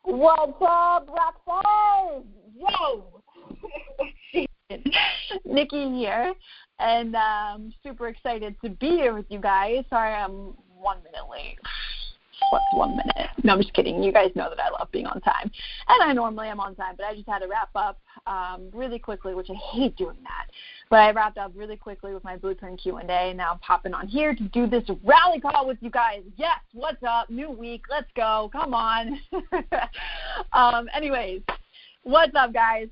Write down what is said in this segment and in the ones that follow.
What's up, Roxanne? Yo! Nikki here, and super excited to be here with you guys. Sorry I'm 1 minute late. What's 1 minute? No, I'm just kidding. You guys know that I love being on time. And I normally am on time, but I just had to wrap up really quickly, which I hate doing that. But I wrapped up really quickly with my Blueprint Q&A, and now I'm popping on here to do this rally call with you guys. Yes, what's up? New week. Let's go. Come on. Anyways, what's up, guys?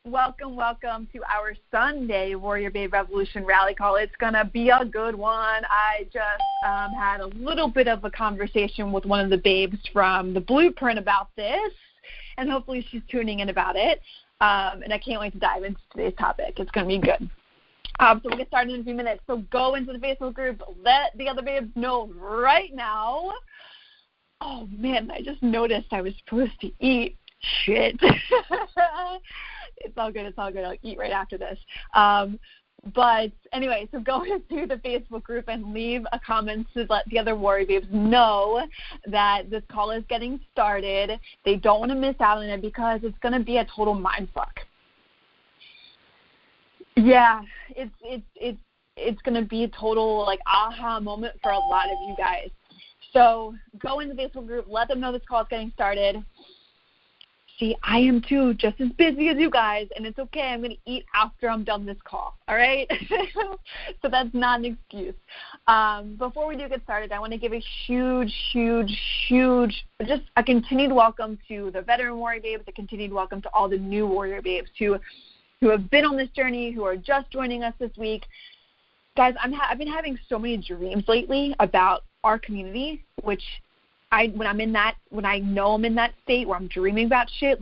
Welcome to our Sunday Warrior Babe Revolution Rally Call. It's going to be a good one. I just had a little bit of a conversation with one of the babes from the Blueprint about this, and hopefully she's tuning in about it. And I can't wait to dive into today's topic. It's going to be good. So we'll get started in a few minutes. So go into the Facebook group. Let the other babes know right now. Oh, man, I just noticed I was supposed to eat. Shit. It's all good. I'll eat right after this. But anyway, so go into the Facebook group and leave a comment to let the other Warrior Babes know that this call is getting started. They don't want to miss out on it because it's going to be a total mindfuck. Yeah, it's going to be a total aha moment for a lot of you guys. So go into the Facebook group, let them know this call is getting started. See, I am too, just as busy as you guys, and it's okay. I'm going to eat after I'm done this call, all right? So that's not an excuse. Before we do get started, I want to give a huge, just a continued welcome to the veteran Warrior Babes, a continued welcome to all the new Warrior Babes who have been on this journey, who are just joining us this week. Guys, I've been having so many dreams lately about our community, which when I know I'm in that state where I'm dreaming about shit,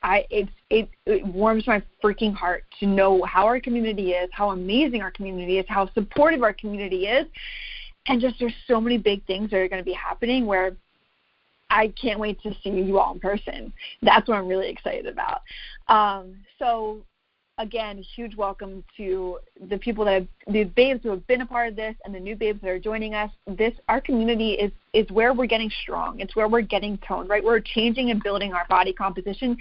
it warms my freaking heart to know how our community is, how amazing our community is, how supportive our community is, and just there's so many big things that are going to be happening where I can't wait to see you all in person. That's what I'm really excited about. So again, huge welcome to the people the babes who have been a part of this and the new babes that are joining us. Our community is where we're getting strong. It's where we're getting toned, right? We're changing and building our body composition.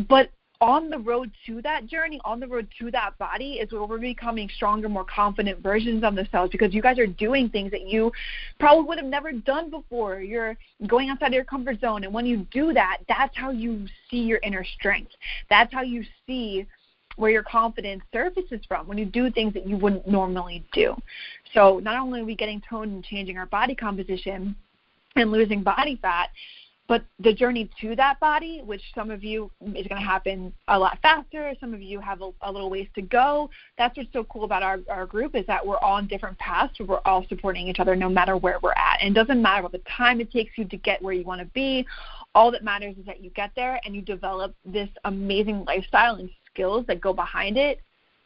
But on the road to that journey, on the road to that body is where we're becoming stronger, more confident versions of themselves because you guys are doing things that you probably would have never done before. You're going outside of your comfort zone. And when you do that, that's how you see your inner strength. That's how you see where your confidence surfaces from when you do things that you wouldn't normally do. So not only are we getting toned and changing our body composition and losing body fat, but the journey to that body, which some of you is going to happen a lot faster, some of you have a little ways to go. That's what's so cool about our group is that we're all on different paths, but we're all supporting each other no matter where we're at. And it doesn't matter what the time it takes you to get where you want to be. All that matters is that you get there and you develop this amazing lifestyle and skills that go behind it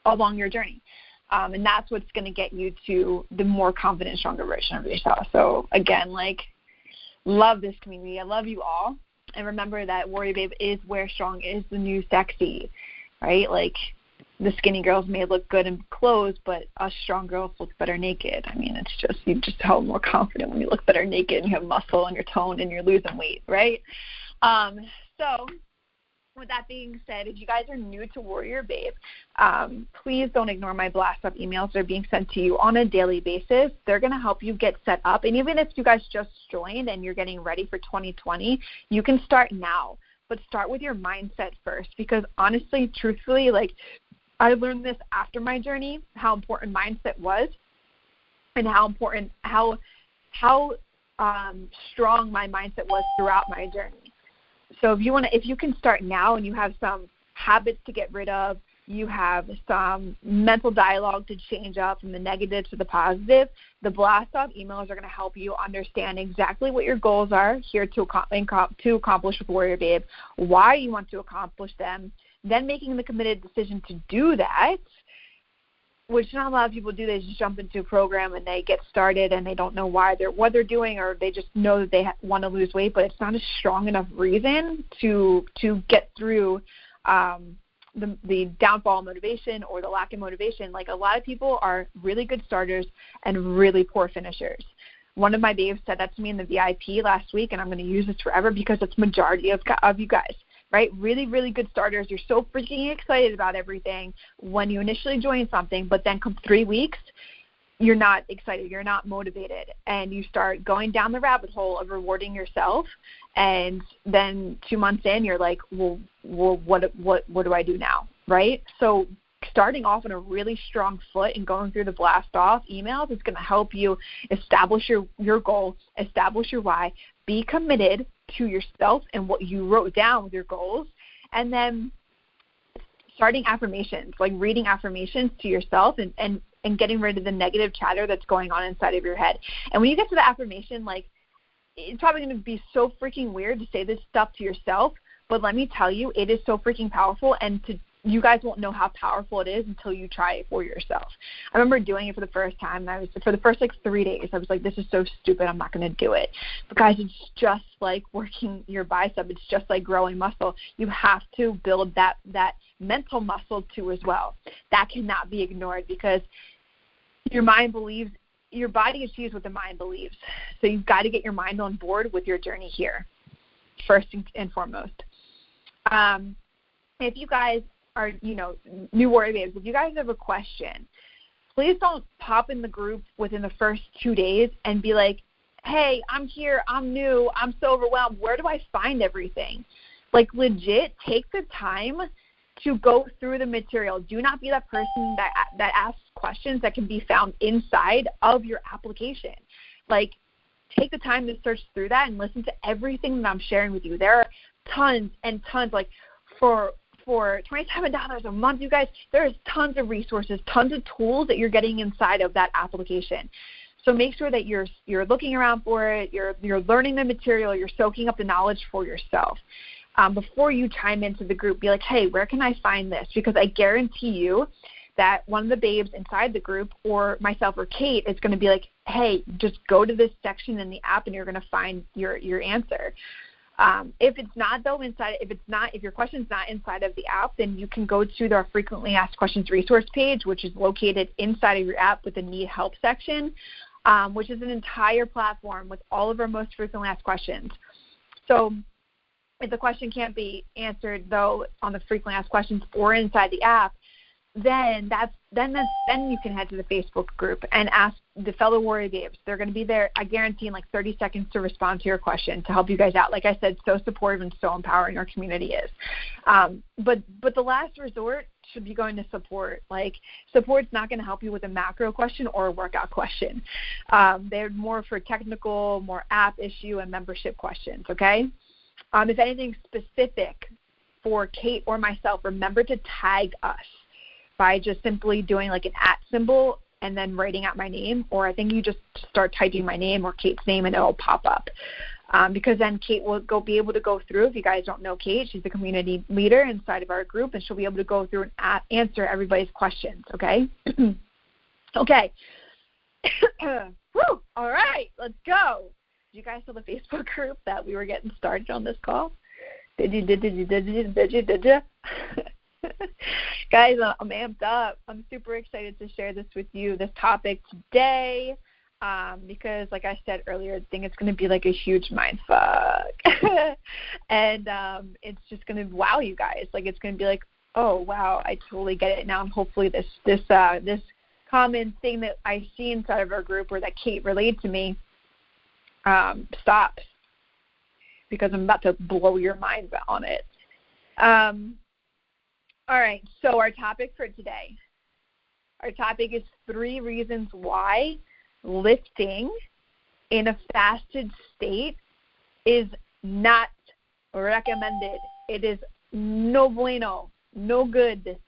along your journey. And that's what's going to get you to the more confident, stronger version of yourself. So again, love this community. I love you all. And remember that Warrior Babe is where strong is the new sexy, right? The skinny girls may look good in clothes, but us strong girls look better naked. I mean, you just feel more confident when you look better naked and you have muscle and you're toned and you're losing weight, right? So with that being said, if you guys are new to Warrior Babe, please don't ignore my blast up emails that are being sent to you on a daily basis. They're going to help you get set up. And even if you guys just joined and you're getting ready for 2020, you can start now. But start with your mindset first because honestly, truthfully, I learned this after my journey, how important mindset was and how strong my mindset was throughout my journey. So if you can start now and you have some habits to get rid of, you have some mental dialogue to change up from the negative to the positive, the blast off emails are going to help you understand exactly what your goals are here to accomplish with Warrior Babe, why you want to accomplish them, then making the committed decision to do that, which not a lot of people do. They just jump into a program and they get started and they don't know what they're doing, or they just know that they want to lose weight, but it's not a strong enough reason to get through the downfall of motivation or the lack of motivation. A lot of people are really good starters and really poor finishers. One of my babes said that to me in the VIP last week, and I'm going to use this forever because it's majority of you guys, right? Really, really good starters. You're so freaking excited about everything when you initially join something, but then come 3 weeks, you're not excited, you're not motivated, and you start going down the rabbit hole of rewarding yourself, and then 2 months in, you're like, well, what do I do now, right? So starting off on a really strong foot and going through the blast off emails is going to help you establish your goal, establish your why, be committed to yourself and what you wrote down with your goals, and then starting affirmations, like reading affirmations to yourself and getting rid of the negative chatter that's going on inside of your head. And when you get to the affirmation, like, it's probably going to be so freaking weird to say this stuff to yourself, but let me tell you, it is so freaking powerful, and you guys won't know how powerful it is until you try it for yourself. I remember doing it for the first time, and for the first 3 days, I was like, this is so stupid, I'm not going to do it. But guys, it's just like working your bicep. It's just like growing muscle. You have to build that mental muscle too as well. That cannot be ignored because your mind believes, your body achieves what the mind believes. So you've got to get your mind on board with your journey here, first and foremost. If you guys are, new Warrior Babes, if you guys have a question, please don't pop in the group within the first 2 days and be like, hey, I'm here, I'm new, I'm so overwhelmed, where do I find everything? Like, legit, take the time to go through the material. Do not be that person that asks questions that can be found inside of your application. Like, take the time to search through that and listen to everything that I'm sharing with you. There are tons and tons, like, for $27 a month, you guys, there's tons of resources, tons of tools that you're getting inside of that application. So make sure that you're looking around for it, you're learning the material, you're soaking up the knowledge for yourself. Before you chime into the group, be like, hey, where can I find this? Because I guarantee you that one of the babes inside the group, or myself or Kate, is going to be like, hey, just go to this section in the app and you're going to find your answer. If it's not, though, if your question's not inside of the app, then you can go to our frequently asked questions resource page, which is located inside of your app with the need help section, which is an entire platform with all of our most frequently asked questions. So if the question can't be answered, though, on the frequently asked questions or inside the app, then you can head to the Facebook group and ask the fellow Warrior Babes. They're going to be there, I guarantee, in like 30 seconds to respond to your question, to help you guys out. Like I said, so supportive and so empowering our community is. But the last resort should be going to support. Like, support's not going to help you with a macro question or a workout question. They're more for technical, more app issue and membership questions, okay? If anything specific for Kate or myself, remember to tag us by just simply doing like an @ symbol and then writing out my name, or I think you just start typing my name or Kate's name and it'll pop up. Because then Kate will be able to go through. If you guys don't know Kate, she's the community leader inside of our group, and she'll be able to go through and answer everybody's questions, okay? Okay. Woo! All right, let's go. Did you guys tell the Facebook group that we were getting started on this call? Did you? Guys, I'm amped up. I'm super excited to share this with you, this topic today, because, like I said earlier, I think it's going to be like a huge mind fuck. And it's just going to wow you guys. Like, it's going to be like, oh, wow, I totally get it now. And hopefully this common thing that I see inside of our group, or that Kate relayed to me, stops, because I'm about to blow your mind on it. All right, so our topic for today. Our topic is 3 reasons why lifting in a fasted state is not recommended. It is no bueno, no good.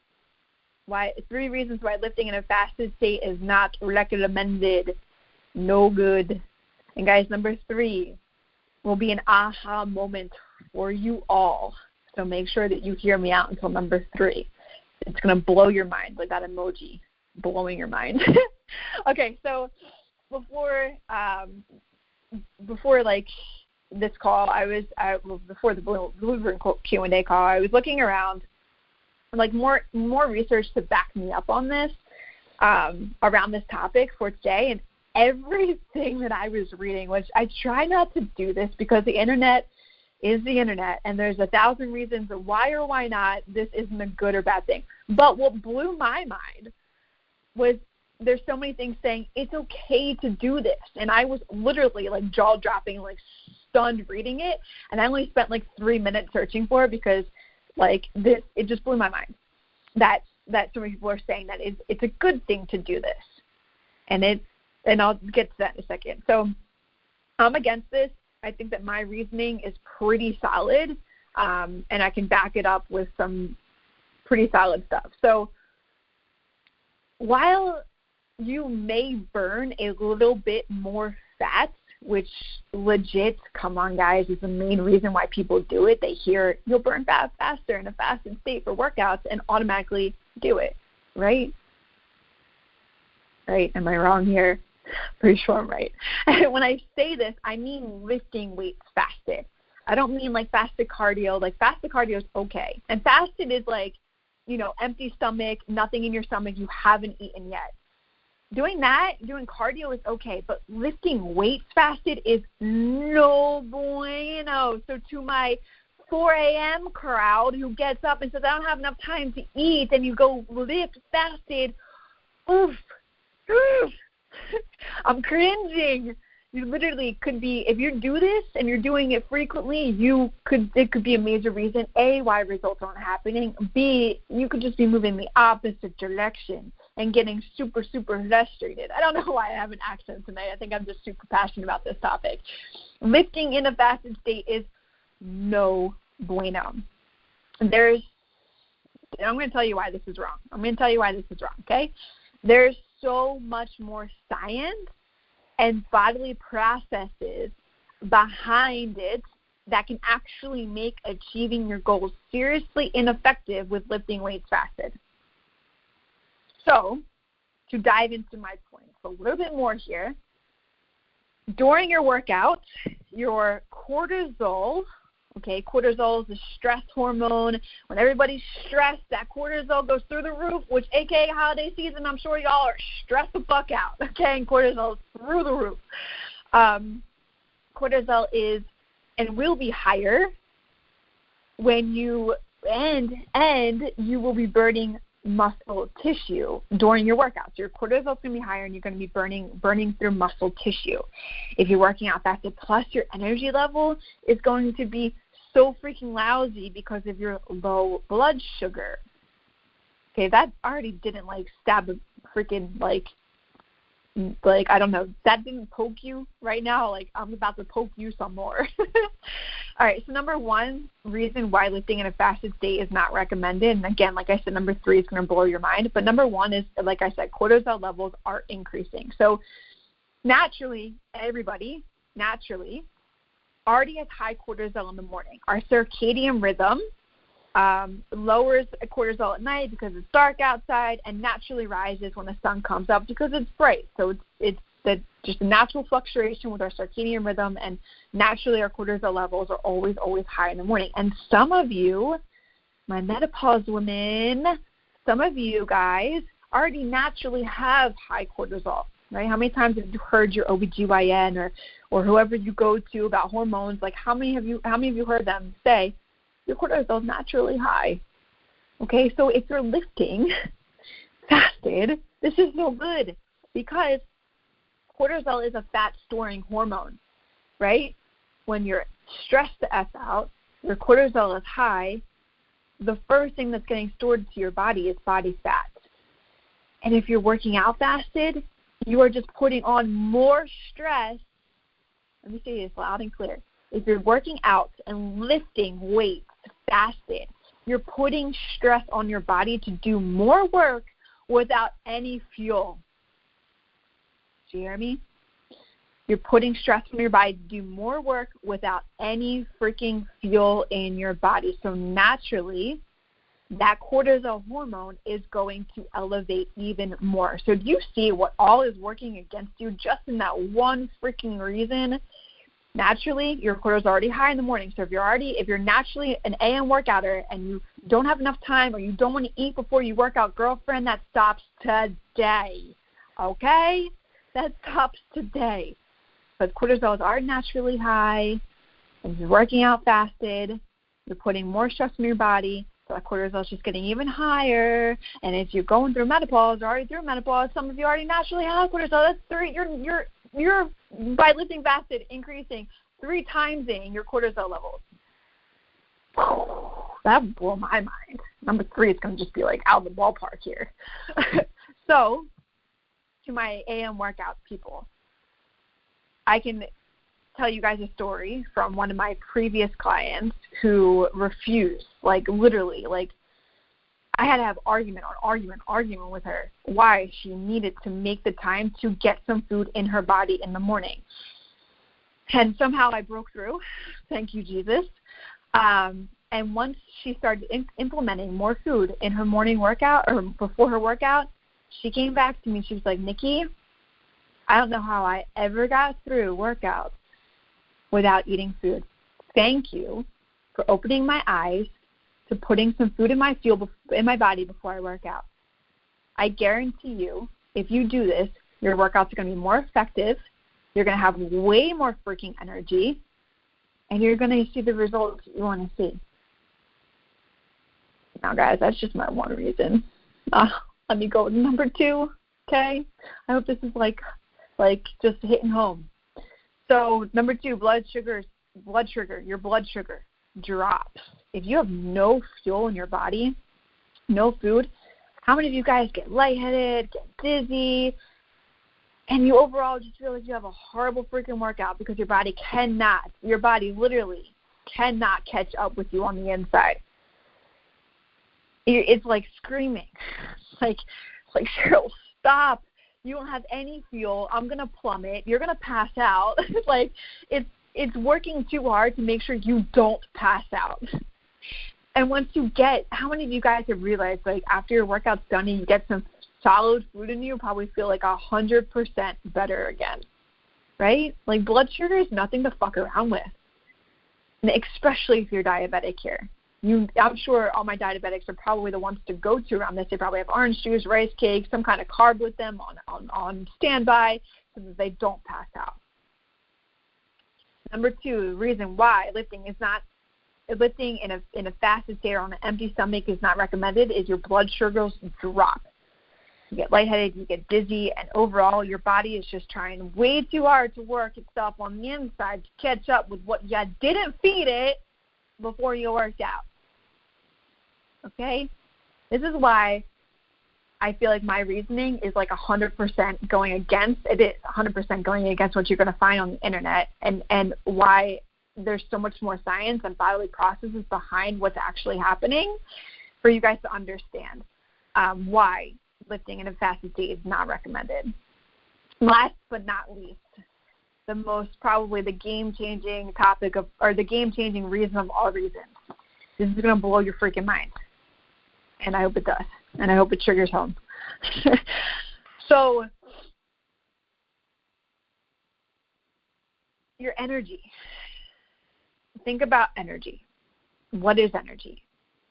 3 reasons why lifting in a fasted state is not recommended, no good. And guys, number 3 will be an aha moment for you all. So make sure that you hear me out until number 3. It's going to blow your mind, like that emoji, blowing your mind. Okay, so before like this call, before the Blueprint Q&A call, I was looking around, like more research to back me up on this, around this topic for today, everything that I was reading, which I try not to do this because the internet is the internet, and there's 1,000 reasons why or why not this isn't a good or bad thing. But what blew my mind was there's so many things saying it's okay to do this, and I was literally like jaw-dropping, like stunned reading it, and I only spent like 3 minutes searching for it because like this, it just blew my mind that so many people are saying that it's a good thing to do this, and I'll get to that in a second. So I'm against this. I think that my reasoning is pretty solid, and I can back it up with some pretty solid stuff. So while you may burn a little bit more fat, which legit, come on guys, is the main reason why people do it. They hear you'll burn fat faster in a fasted state for workouts and automatically do it, right? Right? Am I wrong here? Pretty sure I'm right. When I say this, I mean lifting weights fasted. I don't mean like fasted cardio. Like fasted cardio is okay. And fasted is like, empty stomach, nothing in your stomach, you haven't eaten yet. Doing cardio is okay, but lifting weights fasted is no bueno. So to my 4 a.m. crowd who gets up and says, I don't have enough time to eat, and you go lift fasted, oof. I'm cringing. You literally could be, if you do this and you're doing it frequently, it could be a major reason, A, why results aren't happening, B, you could just be moving the opposite direction and getting super, super frustrated. I don't know why I have an accent tonight. I think I'm just super passionate about this topic. Lifting in a fasted state is no bueno. I'm going to tell you why this is wrong. Okay? There's so much more science and bodily processes behind it that can actually make achieving your goals seriously ineffective with lifting weights fasted. So, to dive into my points a little bit more here, during your workout, your cortisol, cortisol is a stress hormone. When everybody's stressed, that cortisol goes through the roof, which, aka holiday season, I'm sure y'all are stressed the fuck out, okay? And cortisol is through the roof. Cortisol is and will be higher when you you will be burning muscle tissue during your workouts. Your cortisol is going to be higher, and you're going to be burning through muscle tissue. If you're working out fasted, plus your energy level is going to be so freaking lousy because of your low blood sugar. Okay, that already didn't stab a freaking I don't know, that didn't poke you right now. I'm about to poke you some more. All right, so number one reason why lifting in a fasted state is not recommended, and again, like I said, number three is going to blow your mind, but number one is, like I said, cortisol levels are increasing. So naturally, everybody already has high cortisol in the morning. Our circadian rhythm lowers cortisol at night because it's dark outside, and naturally rises when the sun comes up because it's bright. So it's just a natural fluctuation with our circadian rhythm, and naturally our cortisol levels are always high in the morning. And some of you, my menopause women, some of you guys already naturally have high cortisol, right? How many times have you heard your OBGYN or whoever you go to about hormones? How many of you heard them say, your cortisol is naturally high? Okay, so if you're lifting fasted, this is no good because cortisol is a fat-storing hormone, right? When you're stressed the F out, your cortisol is high, the first thing that's getting stored to your body is body fat. And if you're working out fasted, you are just putting on more stress. Let me say this loud and clear. If you're working out and lifting weights fasted, you're putting stress on your body to do more work without any fuel. Do you hear me? You're putting stress on your body to do more work without any freaking fuel in your body. So naturally, that cortisol hormone is going to elevate even more. So do you see what all is working against you just in that one freaking reason? Naturally, your cortisol is already high in the morning. So if you're naturally an AM workouter and you don't have enough time or you don't want to eat before you work out, girlfriend, that stops today. Okay? that stops today. But cortisol is already naturally high, and you're working out fasted, you're putting more stress on your body, so that cortisol is just getting even higher. And if you're going through menopause, or already through menopause, some of you already naturally have cortisol. That's 3. You're by lifting fasted, increasing 3 times in your cortisol levels. That blew my mind. Number 3 is going to just be like out of the ballpark here. So, to my AM workout people, I can tell you guys a story from one of my previous clients who refused, like literally, like I had to have argument with her why she needed to make the time to get some food in her body in the morning. And somehow I broke through. Thank you, Jesus. And once she started implementing more food in her morning workout or before her workout, she came back to me. She was like, Nikki, I don't know how I ever got through workouts without eating food. Thank you for opening my eyes to putting some food in my body before I work out. I guarantee you, if you do this, your workouts are going to be more effective. You're going to have way more freaking energy, and you're going to see the results you want to see. Now, guys, that's just my one reason. Let me go with number 2, okay? I hope this is like just hitting home. So, number 2, your blood sugar drops. If you have no fuel in your body, no food, how many of you guys get lightheaded, get dizzy, and you overall just feel like you have a horrible freaking workout because your body literally cannot catch up with you on the inside. It's like screaming. It's like Cheryl, stop. You don't have any fuel. I'm going to plummet. You're going to pass out. It's working too hard to make sure you don't pass out. And once you how many of you guys have realized, like, after your workout's done and you get some solid food in you, probably feel like 100% better again, right? Like, blood sugar is nothing to fuck around with, and especially if you're diabetic here. I'm sure all my diabetics are probably the ones to go to around this. They probably have orange juice, rice cakes, some kind of carb with them on standby so that they don't pass out. Number 2, the reason why lifting in a fasted state or on an empty stomach is not recommended is your blood sugars drop. You get lightheaded, you get dizzy, and overall your body is just trying way too hard to work itself on the inside to catch up with what you didn't feed it before you worked out. Okay? This is why I feel like my reasoning is like 100% going against. It is 100% going against what you're going to find on the internet, and why there's so much more science and bodily processes behind what's actually happening for you guys to understand why lifting in a fasted state is not recommended. Last but not least, the game-changing topic the game-changing reason of all reasons. This is going to blow your freaking mind. And I hope it does. And I hope it triggers home. So, your energy. Think about energy. What is energy?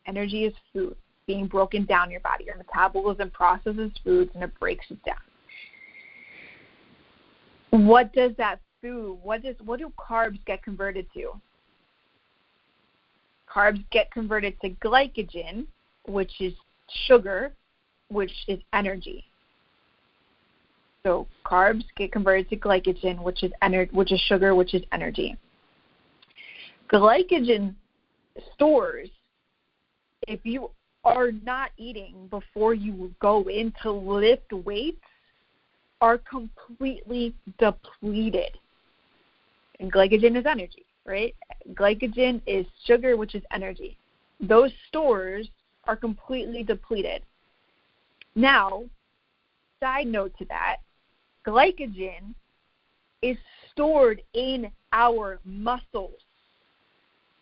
Energy is food being broken down in your body. Your metabolism processes foods and it breaks it down. What does that food, what do carbs get converted to? Carbs get converted to glycogen, which is sugar, which is energy. So carbs get converted to glycogen, which is sugar, which is energy. Glycogen stores, if you are not eating before you go in to lift weights, are completely depleted. And glycogen is energy, right? Glycogen is sugar, which is energy. Those stores are completely depleted. Now, side note to that, glycogen is stored in our muscles.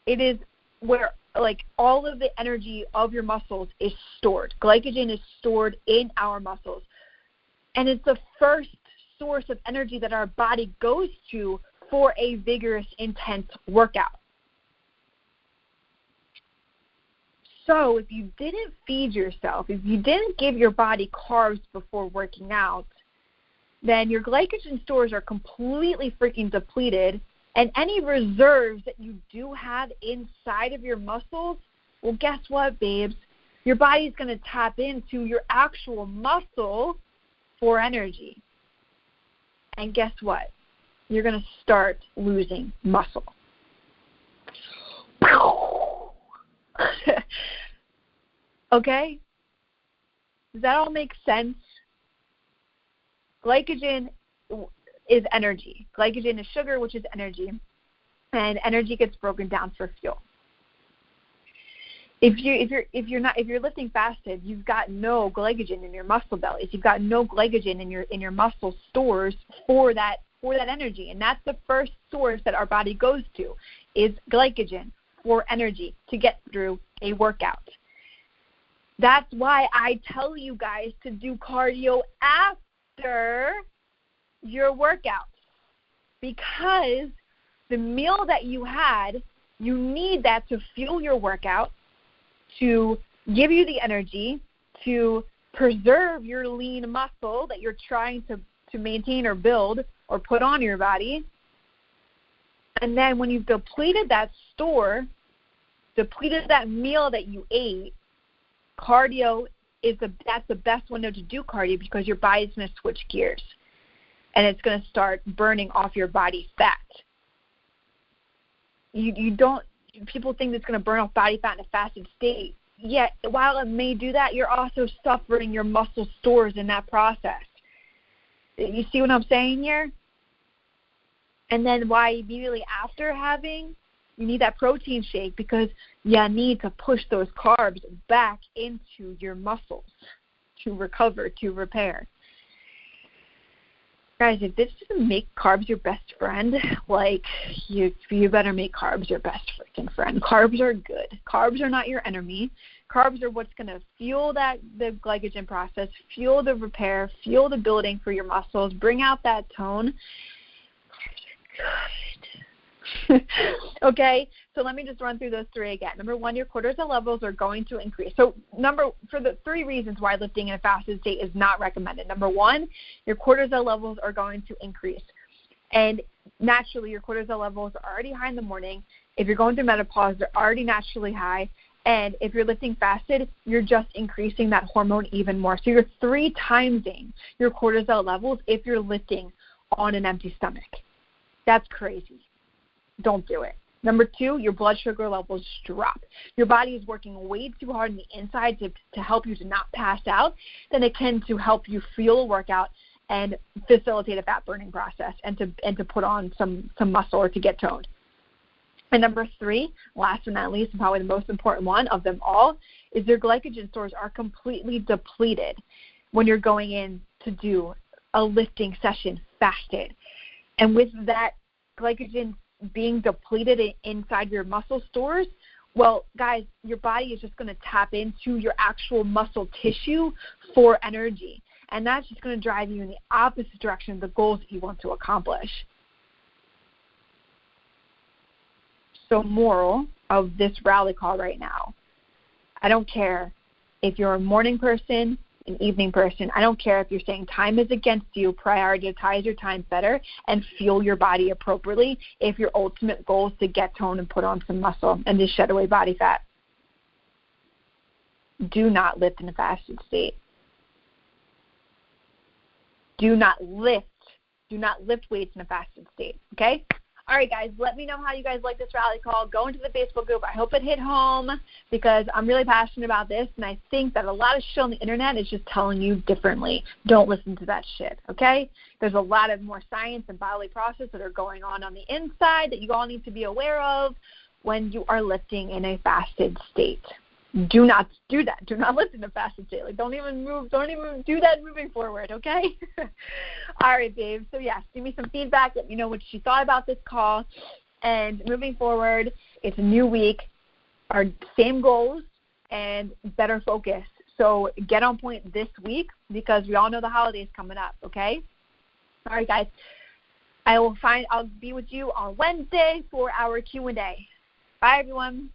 It is where, like, all of the energy of your muscles is stored. Glycogen is stored in our muscles. And it's the first source of energy that our body goes to for a vigorous, intense workout. So if you didn't feed yourself, if you didn't give your body carbs before working out, then your glycogen stores are completely freaking depleted, and any reserves that you do have inside of your muscles, well, guess what, babes? Your body's going to tap into your actual muscle for energy. And guess what? You're going to start losing muscle. Okay? Does that all make sense? Glycogen is energy. Glycogen is sugar, which is energy. And energy gets broken down for fuel. If you're lifting fasted, you've got no glycogen in your muscle bellies. You've got no glycogen in your muscle stores for that energy, and that's the first source that our body goes to is glycogen for energy to get through a workout. That's why I tell you guys to do cardio after your workout, because the meal that you had, you need that to fuel your workout, to give you the energy, to preserve your lean muscle that you're trying to maintain or build or put on your body. And then when you've depleted that store, depleted that meal that you ate, cardio that's the best window to do cardio, because your body's going to switch gears and it's going to start burning off your body fat. People think it's going to burn off body fat in a fasted state. Yet, while it may do that, you're also suffering your muscle stores in that process. You see what I'm saying here? And then why immediately after having, you need that protein shake, because you need to push those carbs back into your muscles to recover, to repair. Guys, if this doesn't make carbs your best friend, you better make carbs your best freaking friend. Carbs are good. Carbs are not your enemy. Carbs are what's going to fuel the glycogen process, fuel the repair, fuel the building for your muscles, bring out that tone. Carbs are good. Okay, so let me just run through those three again. Number one, your cortisol levels are going to increase. So for the three reasons why lifting in a fasted state is not recommended. Number one, your cortisol levels are going to increase. And naturally, your cortisol levels are already high in the morning. If you're going through menopause, they're already naturally high. And if you're lifting fasted, you're just increasing that hormone even more. So you're 3 timesing your cortisol levels if you're lifting on an empty stomach. That's crazy. Don't do it. Number two, your blood sugar levels drop. Your body is working way too hard on the inside to help you to not pass out than it can to help you fuel a workout and facilitate a fat burning process and to put on some muscle or to get toned. And number three, last but not least, and probably the most important one of them all, is your glycogen stores are completely depleted when you're going in to do a lifting session fasted. And with that glycogen being depleted inside your muscle stores, well, guys, your body is just going to tap into your actual muscle tissue for energy. And that's just going to drive you in the opposite direction of the goals that you want to accomplish. So moral of this rally call right now, I don't care if you're a morning person, an evening person. I don't care if you're saying time is against you. Prioritize your time better and fuel your body appropriately if your ultimate goal is to get toned and put on some muscle and to shed away body fat. Do not lift in a fasted state. Do not lift weights in a fasted state, okay? All right, guys, let me know how you guys like this rally call. Go into the Facebook group. I hope it hit home because I'm really passionate about this, and I think that a lot of shit on the internet is just telling you differently. Don't listen to that shit, okay? There's a lot of more science and bodily process that are going on the inside that you all need to be aware of when you are lifting in a fasted state. Do not do that. Do not lift in a fasted state. Don't even do that moving forward, okay? All right, babe. So, yes, give me some feedback. Let me know what you thought about this call. And moving forward, it's a new week, our same goals, and better focus. So get on point this week because we all know the holidays coming up, okay? All right, guys. I'll be with you on Wednesday for our Q&A. Bye, everyone.